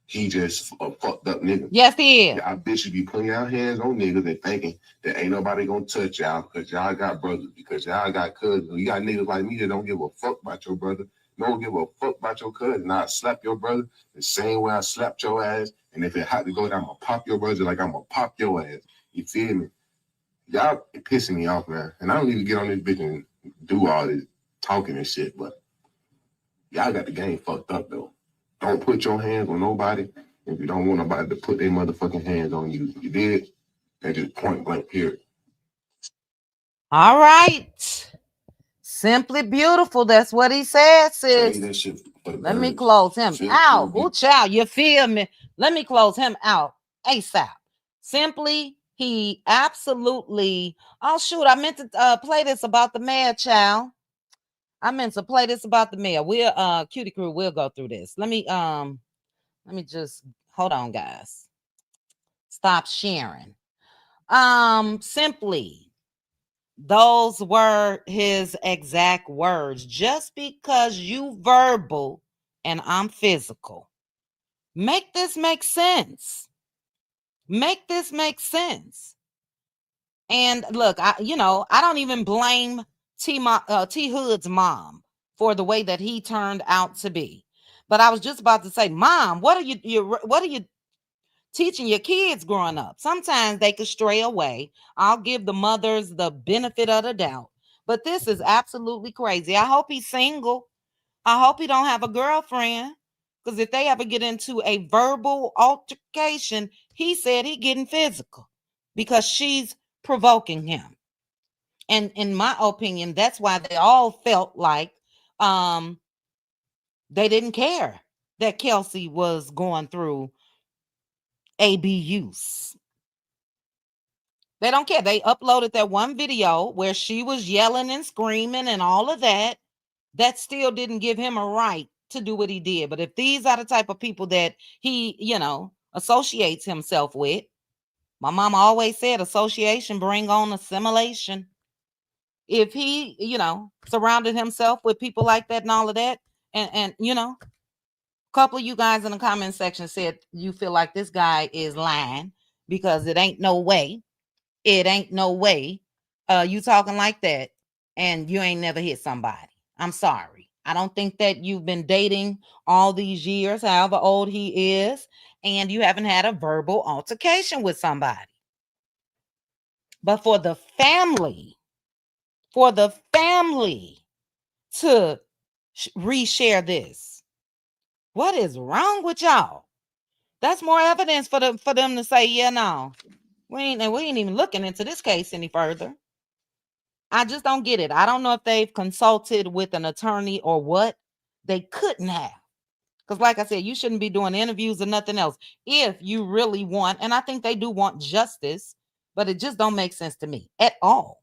he just a fucked up nigga. Yes, he is. I bet you be putting your hands on niggas and thinking that ain't nobody gonna touch y'all because y'all got brothers, because y'all got cousins. You got niggas like me that don't give a fuck about your brother. Don't give a fuck about your cousin. I slap your brother the same way I slapped your ass. And if it had to go down, I'm gonna pop your brother like I'm gonna pop your ass. You feel me? Y'all pissing me off, man. And I don't even get on this bitch and do all this talking and shit, but y'all got the game fucked up though. Don't put your hands on nobody if you don't want nobody to put their motherfucking hands on you. You did, and just point blank, period. All right. Simply beautiful. That's what he said, sis. Let me close him out. Ooh, child, you feel me? Let me close him out ASAP. Simply, he absolutely. Oh, shoot. I meant to play this about the mayor, child. I meant to play this about the mayor. We'll Cutie Crew, we'll go through this. Let me just hold on, guys. Stop sharing. Simply, those were his exact words. Just because you verbal and I'm physical, make this make sense. Make this make sense. And look, I don't even blame T Hood's mom for the way that he turned out to be. But I was just about to say, Mom, what are you teaching your kids growing up? Sometimes they could stray away. I'll give the mothers the benefit of the doubt. But this is absolutely crazy. I hope he's single. I hope he don't have a girlfriend. Because if they ever get into a verbal altercation, he said he getting physical because she's provoking him. And in my opinion, that's why they all felt like they didn't care that Kelsey was going through ABUs. They don't care. They uploaded that one video where she was yelling and screaming and all of that. That still didn't give him a right to do what he did. But if these are the type of people that he, associates himself with, my mama always said association bring on assimilation. If he, surrounded himself with people like that and all of that, and a couple of you guys in the comment section said you feel like this guy is lying because it ain't no way you talking like that and you ain't never hit somebody. I'm sorry. I don't think that you've been dating all these years, however old he is, and you haven't had a verbal altercation with somebody. But for the family to reshare this, what is wrong with y'all? That's more evidence for them to say, yeah, no, we ain't even looking into this case any further. I just don't get it. I don't know if they've consulted with an attorney or what. They couldn't have. Because like I said, you shouldn't be doing interviews or nothing else if you really want, and I think they do want justice, but it just don't make sense to me at all.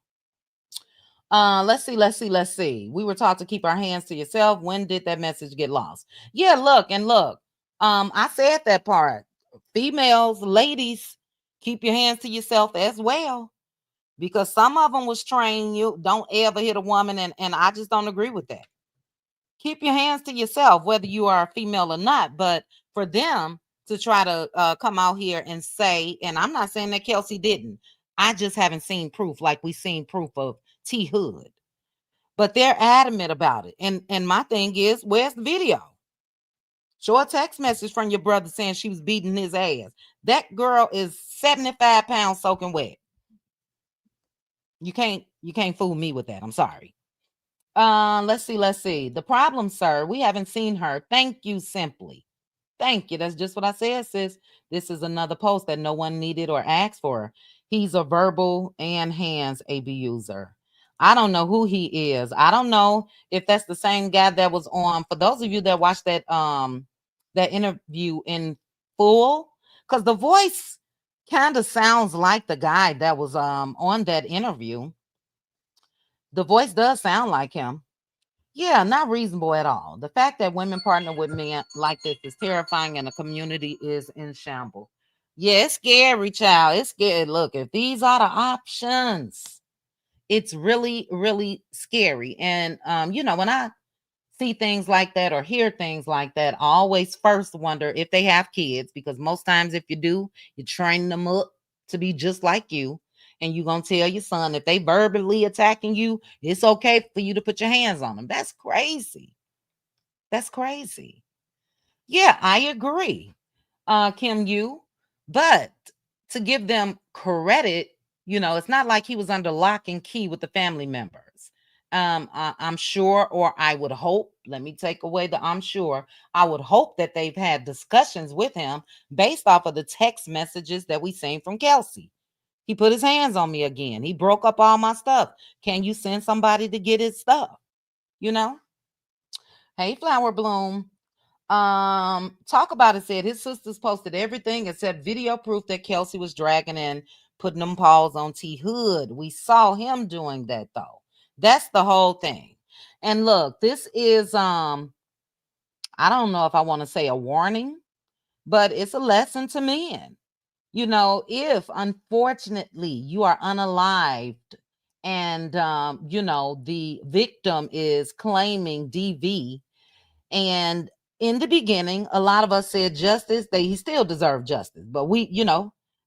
Let's see. We were taught to keep our hands to yourself. When did that message get lost? Yeah, look. I said that part. Females, ladies, keep your hands to yourself as well. Because some of them was trained, you don't ever hit a woman, and I just don't agree with that. Keep your hands to yourself, whether you are a female or not. But for them to try to come out here and say, and I'm not saying that Kelsey didn't, I just haven't seen proof like we seen proof of T Hood. But they're adamant about it. And my thing is, where's the video? Show a text message from your brother saying she was beating his ass. That girl is 75 pounds soaking wet. You can't fool me with that. I'm sorry. Let's see. The problem, sir, we haven't seen her. Thank you, simply. Thank you. That's just what I said, sis. This is another post that no one needed or asked for. He's a verbal and hands abuser. I don't know who he is. I don't know if that's the same guy that was on. For those of you that watched that interview in full, because the voice kind of sounds like the guy that was on that interview. The voice does sound like him. Yeah, not reasonable at all. The fact that women partner with men like this is terrifying and the community is in shambles. Yeah, it's scary, child. It's scary. Look, if these are the options, it's really, really scary. And, when I see things like that or hear things like that, I always first wonder if they have kids, because most times if you do, you train them up to be just like you. And you're going to tell your son, if they verbally attacking you, it's okay for you to put your hands on them. That's crazy. That's crazy. Yeah, I agree, Kim Yu. But to give them credit, it's not like he was under lock and key with the family members. I'm sure, or I would hope, let me take away the I'm sure, I would hope that they've had discussions with him based off of the text messages that we seen from Kelsey. He put his hands on me again. He broke up all my stuff. Can you send somebody to get his stuff? Hey, Flower Bloom. Talk About It said his sisters posted everything except video proof that Kelsey was dragging and putting them paws on T Hood. We saw him doing that though. That's the whole thing. And look, this is I don't know if I want to say a warning, but it's a lesson to men. If unfortunately you are unalived and the victim is claiming DV, and in the beginning a lot of us said justice, he still deserved justice, but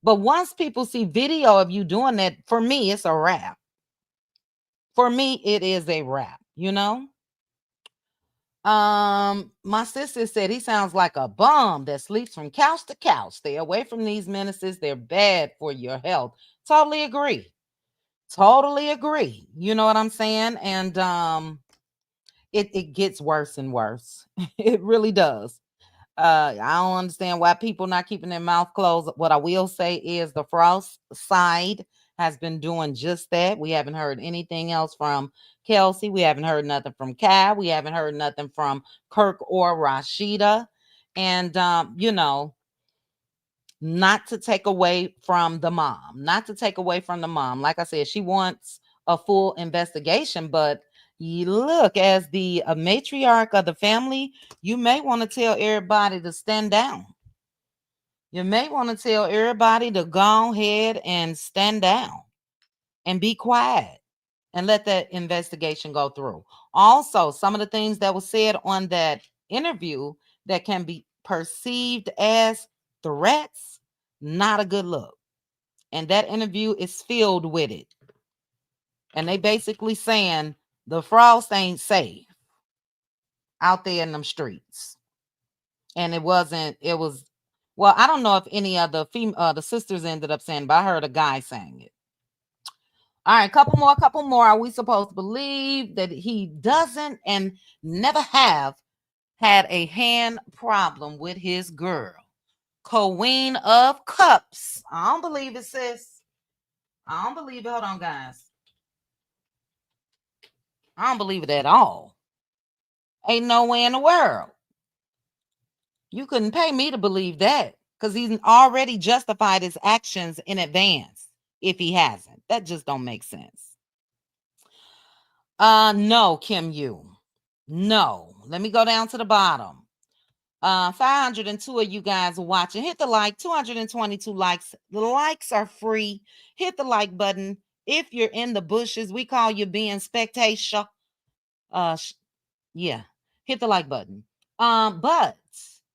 but once people see video of you doing that, for me it's a wrap. For me it is a wrap. My sister said he sounds like a bum that sleeps from couch to couch. Stay away from these menaces. They're bad for your health. Totally agree. You know what I'm saying? And it gets worse and worse. It really does. I don't understand why people not keeping their mouth closed. What I will say is the Frost side has been doing just that. We haven't heard anything else from Kelsey. We haven't heard nothing from Kai. We haven't heard nothing from Kirk or Rasheeda. And not to take away from the mom, Like I said, she wants a full investigation, but you look, as the matriarch of the family, you may want to tell everybody to stand down. You may want to tell everybody to go ahead and stand down and be quiet and let that investigation go through. Also, some of the things that was said on that interview that can be perceived as threats, not a good look. And that interview is filled with it. And they basically saying the frost ain't safe out there in them streets. And it was, well, I don't know if any of the sisters ended up saying, but I heard a guy saying it. All right, couple more. Are we supposed to believe that he doesn't and never have had a hand problem with his girl? Queen of Cups. I don't believe it, sis. I don't believe it. Hold on, guys. I don't believe it at all. Ain't no way in the world. You couldn't pay me to believe that, because he's already justified his actions in advance if he hasn't. That just don't make sense. No, Kim Yu. No. Let me go down to the bottom. 502 of you guys are watching. Hit the like. 222 likes. The likes are free. Hit the like button. If you're in the bushes, we call you being spectator. Yeah. Hit the like button. But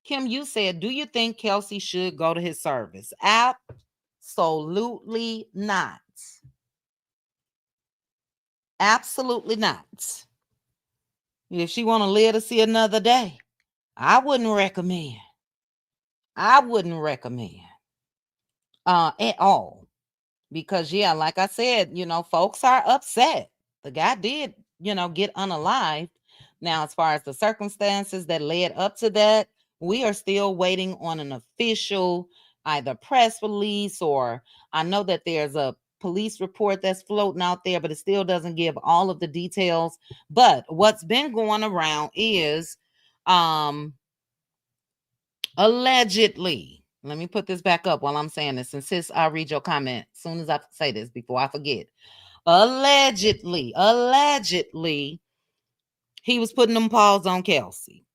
Kim, you said, do you think Kelsey should go to his service? Absolutely not. Absolutely not. If she want to live to see another day, I wouldn't recommend. At all. Because, yeah, like I said, folks are upset. The guy did, get unalived. Now, as far as the circumstances that led up to that, we are still waiting on an official either press release, or I know that there's a police report that's floating out there, but it still doesn't give all of the details. But what's been going around is allegedly, let me put this back up while I'm saying this, and sis, I'll read your comment as soon as I say this before I forget. Allegedly, he was putting them paws on Kelsey.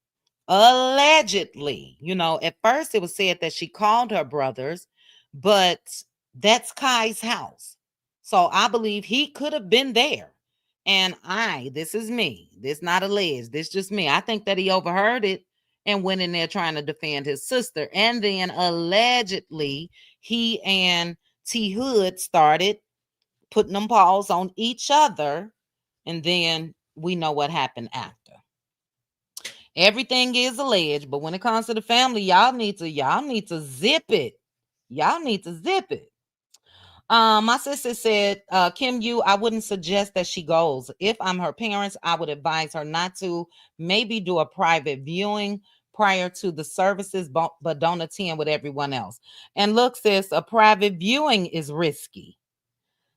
Allegedly, at first it was said that she called her brothers, but that's Kai's house. So I believe he could have been there. And this is me. This not alleged. This just me. I think that he overheard it and went in there trying to defend his sister. And then allegedly, he and T Hood started putting them paws on each other. And then we know what happened after. Everything is alleged, but when it comes to the family, y'all need to zip it. Y'all need to zip it. My sister said, Kim Yu, I wouldn't suggest that she goes. If I'm her parents, I would advise her not to. Maybe do a private viewing prior to the services, but don't attend with everyone else. And look, sis, a private viewing is risky.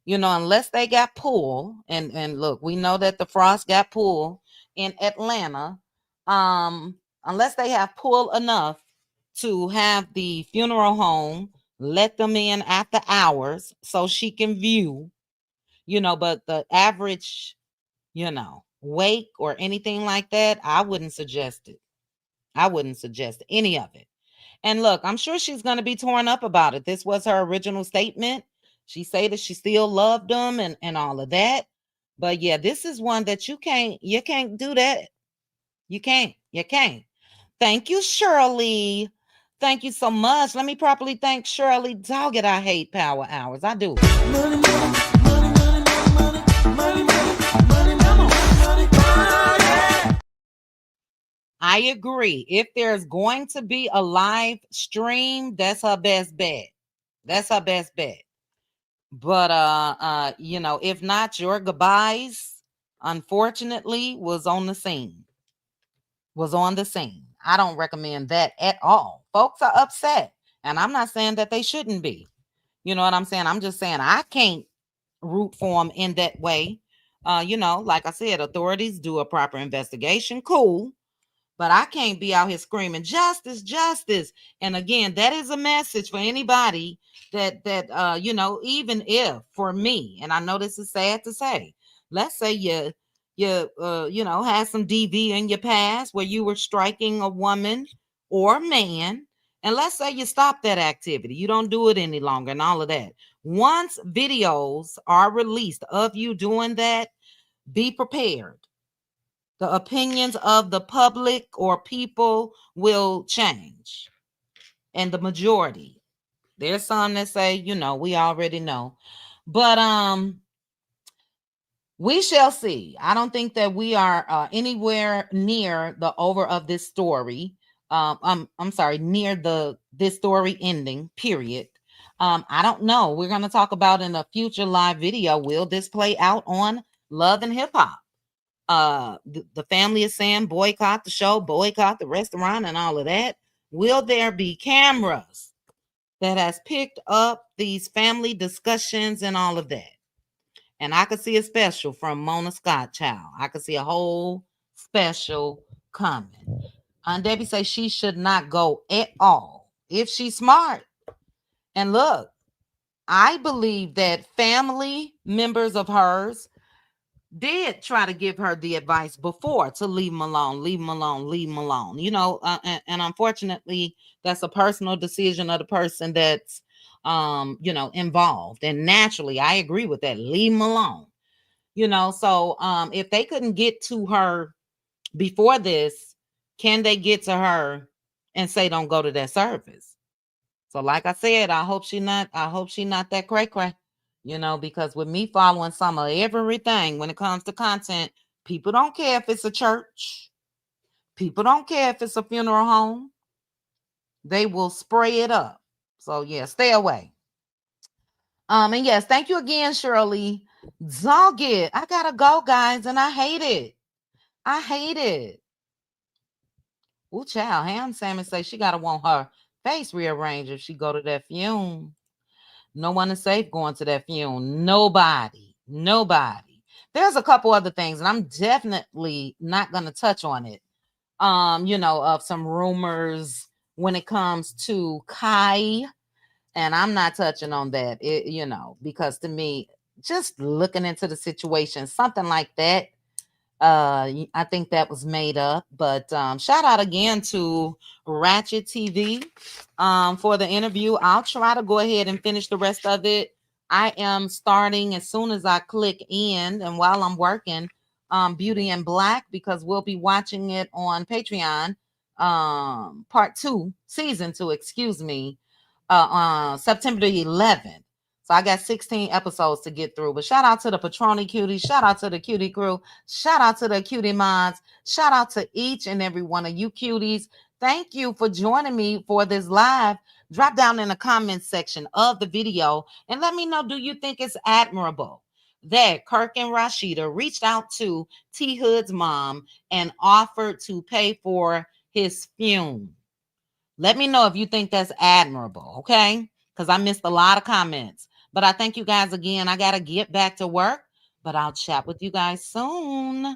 Unless they got pulled. And look, we know that the Frost got pulled in Atlanta. Unless they have pulled enough to have the funeral home let them in after hours so she can view, but the average, wake or anything like that, I wouldn't suggest it. I wouldn't suggest any of it. And look, I'm sure she's going to be torn up about it. This was her original statement. She said that she still loved them and all of that. But yeah, this is one that you can't do that. You can't. Thank you, Shirley. Thank you so much. Let me properly thank Shirley. Dog it, I hate power hours. I do. I agree. If there's going to be a live stream, that's her best bet. But if not, your goodbyes, unfortunately, was on the scene. I don't recommend that at all. Folks are upset, and I'm not saying that they shouldn't be. You know what I'm saying? I'm just saying I can't root for them in that way. Like I said, authorities do a proper investigation. Cool. But I can't be out here screaming justice, justice. And again, that is a message for anybody that even if for me, and I know this is sad to say, let's say you had some DV in your past where you were striking a woman or man, and let's say you stop that activity, you don't do it any longer and all of that. Once videos are released of you doing that, be prepared. The opinions of the public or people will change. And the majority. There's some that say, we already know. But we shall see. I don't think that we are anywhere near the over of this story. I'm sorry, near this story ending, period. I don't know. We're going to talk about in a future live video. Will this play out on Love and Hip Hop? The family is saying boycott the show, boycott the restaurant and all of that. Will there be cameras that has picked up these family discussions and all of that? And I could see a special from Mona Scott, child. I could see a whole special coming. Aunt Debbie says she should not go at all if she's smart. And look, I believe that family members of hers did try to give her the advice before to leave him alone, leave him alone, leave him alone. And unfortunately, that's a personal decision of the person that's, involved. And naturally, I agree with that. Leave him alone. So if they couldn't get to her before this, can they get to her and say, don't go to that service? So like I said, I hope she not that cray-cray. Because with me following some of everything when it comes to content, people don't care if it's a church. People don't care if it's a funeral home. They will spray it up. So yeah, stay away. And yes, thank you again, Shirley. Dog it. I gotta go, guys, and I hate it. Ooh, child. Ham Salmon say she gotta want her face rearranged if she go to that fume. No one is safe going to that funeral. Nobody. There's a couple other things, and I'm definitely not going to touch on it. Of some rumors when it comes to Kai, and I'm not touching on that. Because to me, just looking into the situation, something like that, I think that was made up. But shout out again to Ratchet TV for the interview. I'll try to go ahead and finish the rest of it. I am starting as soon as I click end, and while I'm working, Beauty in Black, because we'll be watching it on Patreon, part 2, season 2, on September the 11th. So I got 16 episodes to get through. But shout out to the Patroni Cuties. Shout out to the Cutie crew. Shout out to the Cutie mods. Shout out to each and every one of you cuties. Thank you for joining me for this live. Drop down in the comments section of the video and let me know, do you think it's admirable that Kirk and Rasheeda reached out to T Hood's mom and offered to pay for his funeral? Let me know if you think that's admirable, okay? Because I missed a lot of comments. But I thank you guys again. I got to get back to work, but I'll chat with you guys soon.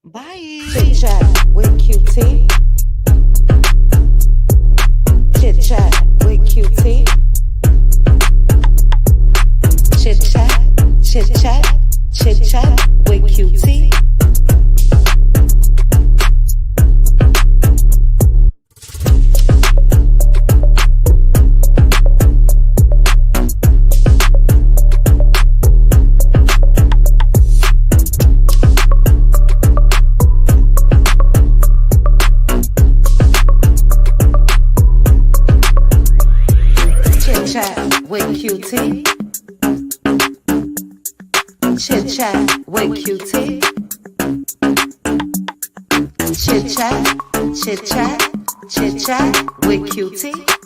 Bye. Chit chat with QT. Chit chat with QT. Chit chat with QT. With QT. Chit chat with QT. Chit chat with QT.